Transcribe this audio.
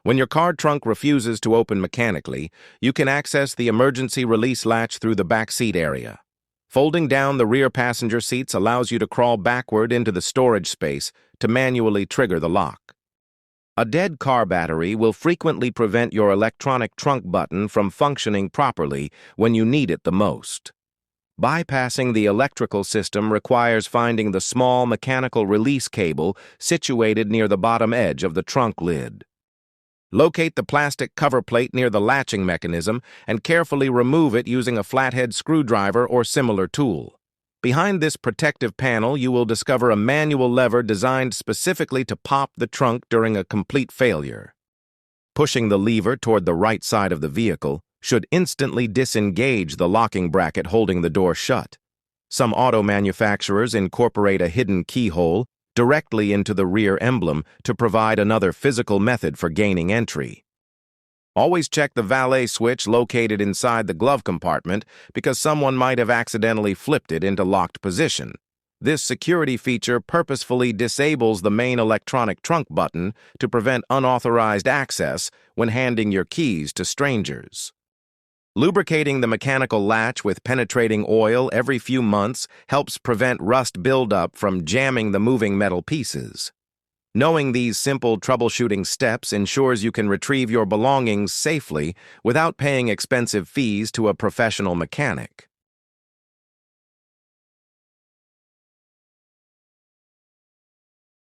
When your car trunk refuses to open mechanically, you can access the emergency release latch through the back seat area. Folding down the rear passenger seats allows you to crawl backward into the storage space to manually trigger the lock. A dead car battery will frequently prevent your electronic trunk button from functioning properly when you need it the most. Bypassing the electrical system requires finding the small mechanical release cable situated near the bottom edge of the trunk lid. Locate the plastic cover plate near the latching mechanism and carefully remove it using a flathead screwdriver or similar tool. Behind this protective panel, you will discover a manual lever designed specifically to pop the trunk during a complete failure. Pushing the lever toward the right side of the vehicle should instantly disengage the locking bracket holding the door shut. Some auto manufacturers incorporate a hidden keyhole directly into the rear emblem to provide another physical method for gaining entry. Always check the valet switch located inside the glove compartment because someone might have accidentally flipped it into locked position. This security feature purposefully disables the main electronic trunk button to prevent unauthorized access when handing your keys to strangers. Lubricating the mechanical latch with penetrating oil every few months helps prevent rust buildup from jamming the moving metal pieces. Knowing these simple troubleshooting steps ensures you can retrieve your belongings safely without paying expensive fees to a professional mechanic.